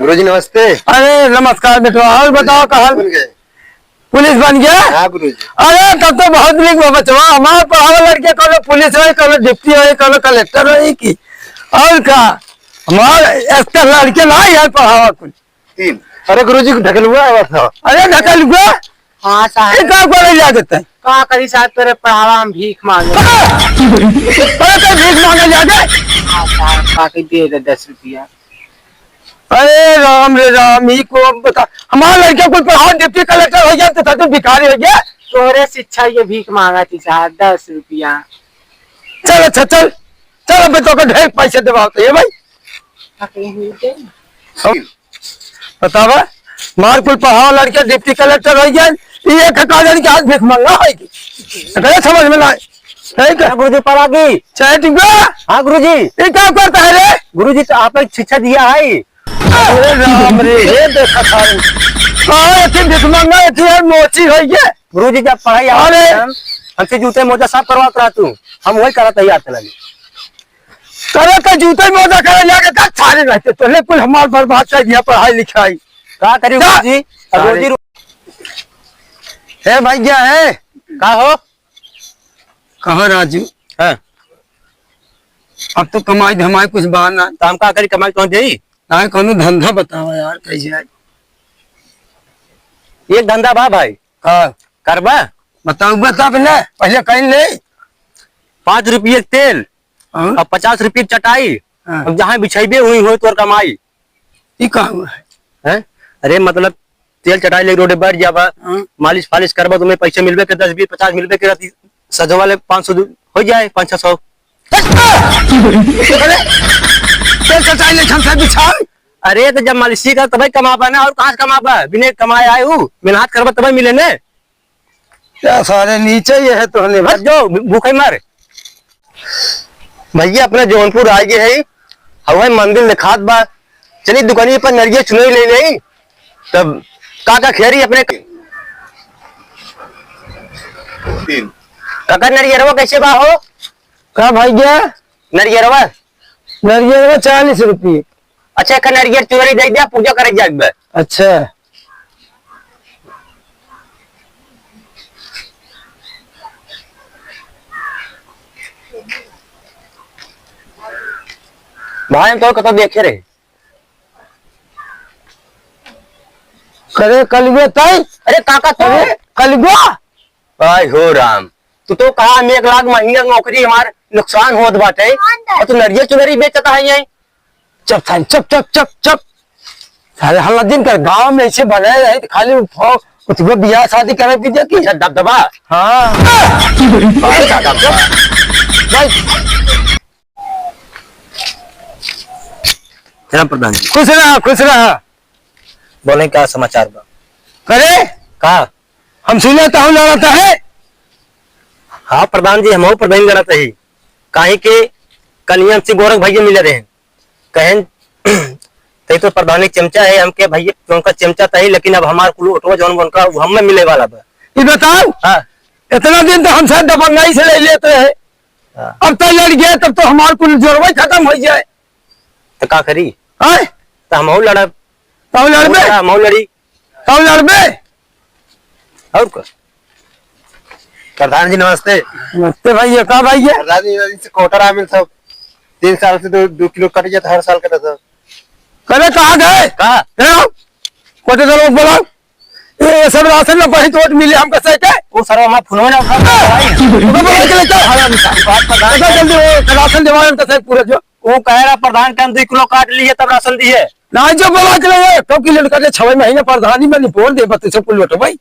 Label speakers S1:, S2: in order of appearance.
S1: गुरुजी नमस्ते।
S2: अरे नमस्कार बेटवा, और बताओ कहाँ
S1: बन गए?
S2: पुलिस बन गया?
S1: हाँ गुरुजी।
S2: अरे तब तो बहुत नीक बचवा। हमारे पढ़ावे लड़के कौन पुलिस हो, कौन डिप्टी हो, कौन कलेक्टर हो की और का हमारे एक्टर लड़के ना यार पढ़ावा कुछ
S1: 3। अरे गुरुजी को ढकल हुआ है था।
S2: अरे ढकल हुआ।
S3: हाँ साहब
S2: को जा देता है।
S3: कहा करी साहब तेरे पढ़ावा हम भीख मांगे।
S2: अरे तो भीख मांगे जाके।
S3: हाँ साहब काके दे दे 10 रुपया।
S2: अरे राम रे राम, ही को बता हमारा लड़का कोई पढ़ाओ डिप्टी कलेक्टर हो गया तो भिखारी हो गया।
S3: तोरे शिक्षा ये भीख मांगा थी साहब 10 रुपया।
S2: चल अच्छा चल चल, अभी तो ढेर पैसे देवा होते है भाई। बतावा मार कोई पढ़ाओ लड़के डिप्टी कलेक्टर हो गया, ये ठकाने के हाथ भीख मांगा है की समझ में ना है।
S4: गुरुजी पढ़ा की
S2: चाहे ठीक है।
S4: हाँ गुरुजी,
S2: ये क्या करता है रे?
S4: गुरुजी तो आपने शिक्षा दिया है।
S2: अरे राम रे, ये देखा था हाँ ये भीख मांगा यार मोची हो गया।
S4: गुरुजी जब पढ़ाई
S2: अरे
S4: हमसे जूते मोजा साफ करवा करा तू, हम वही करा तैयार चला
S2: करे तो जूते मोजा करे जाके का सारे रहते तो ले कुल हमार बर्बाद कर दिया पढ़ाई लिखाई।
S4: क्या करी गुरुजी? गुरुजी
S2: है भाई क्या है?
S4: का हो?
S2: कहाँ राजू?
S4: हाँ।
S2: अब तो कमाई धमाई कुछ बहाना
S4: तो हम का करी कमाई कौन दे?
S2: ना कौन धंधा बताओ यार कैसे है?
S4: एक धंधा बा भाई
S2: हाँ
S4: करबा?
S2: बताओ बता पहले कहीं ले
S4: 5 रुपये तेल
S2: और
S4: 50 रुपये चटाई।
S2: हाँ।
S4: अब जहाँ बिछाइबे हुई हो तोर कमाई
S2: ये कहाँ हुआ है?
S4: अरे मतलब तेल चटाई ले रोडे बैठ जाबा,
S2: हाँ।
S4: मालिश फालिश करबा, तुम्हें पैसे मिलबे के 10 20 50 मिलबे के रहती, सजो वाले 500 हो जाए 500-600।
S2: तेल चटाई ले छमसा बिछाओ।
S4: अरे तो जब मालिशी कर तभी कमाबा ना, और कहाँ से कमाबा? बिना कमाए आए हूँ, मेहनत करबा तभी मिले ने।
S2: क्या सारे नीचे ये है तो हमें
S4: बस जो भूखे मर। भैया अपना जौनपुर आ गए है, हवा मंदिर लिखात बा, चली दुकानी पर नरिया चुनई ले नहीं तब काका खेरी अपने
S1: 3।
S4: काका नरियरवा कैसे बा हो?
S2: कहा भाई क्या?
S4: नरियरवा
S2: नरियल 40 रुपये।
S4: अच्छा एक नरियर चुनरी दे दिया, पूजा करे जाए।
S2: अच्छा
S4: भाई तो कतो देखे रहे
S2: करे कलवे तय।
S4: अरे काका तो
S2: कलगो
S4: भाई हो राम, तू तो कहा हम 1 लाख महीने नौकरी हमार नुकसान होत बाटे और तू नरियर चुनरी बेचता है यहीं।
S2: चप था चप चप चप चप सारे हल्ला दिन कर गांव में ऐसे बनाए रहे खाली कुछ बियाह शादी करे पीछे की
S4: दबदबा।
S2: हाँ
S4: प्रधान जी
S2: खुश रहा
S4: बोले क्या समाचार बा?
S2: करे
S4: कहा
S2: हम सुने तो हम लड़ाता है।
S4: हाँ प्रधान जी, हम प्रधान लड़ाते ही काहे के कल हमसे गोरख भैया मिले रहे कहें ते तो प्रधान चमचा है हमके भैया उनका चमचा था ही, लेकिन अब हमारे कुल ऑटो जौन उनका हम में मिले वाला बा।
S2: ये बताओ
S4: हाँ
S2: इतना दिन तो हमसे दबंगाई से ले लेते हैं, अब तो लड़ गए तब तो हमारे कुल जोरवा खत्म हो जाए
S4: तो का करी?
S2: है
S4: तो हम लड़ा
S2: तो लड़बे
S4: हम लड़ी
S2: तो लड़बे।
S4: और का?
S1: प्रधान जी नमस्ते।
S2: नमस्ते भैया। कहा भैया?
S1: प्रधान जी से कोटर आमिल सब 3 साल से 2 किलो कट जाता हर साल कटा था।
S2: करे कहा गए?
S4: कहा
S2: कोटे तो लोग बोला ये सब राशन में बही तो मिले हमको सही के
S4: वो सर हमारा फोन में ना उठा
S2: जल्दी वो राशन दिवा हमको सही पूरा जो
S4: वो कह रहा प्रधान के 2 किलो काट ली है तब राशन दी है
S2: ना जो बोला के लिए कब किलो कटे 6 महीने प्रधानी में रिपोर्ट दे बत्तीस कुल भाई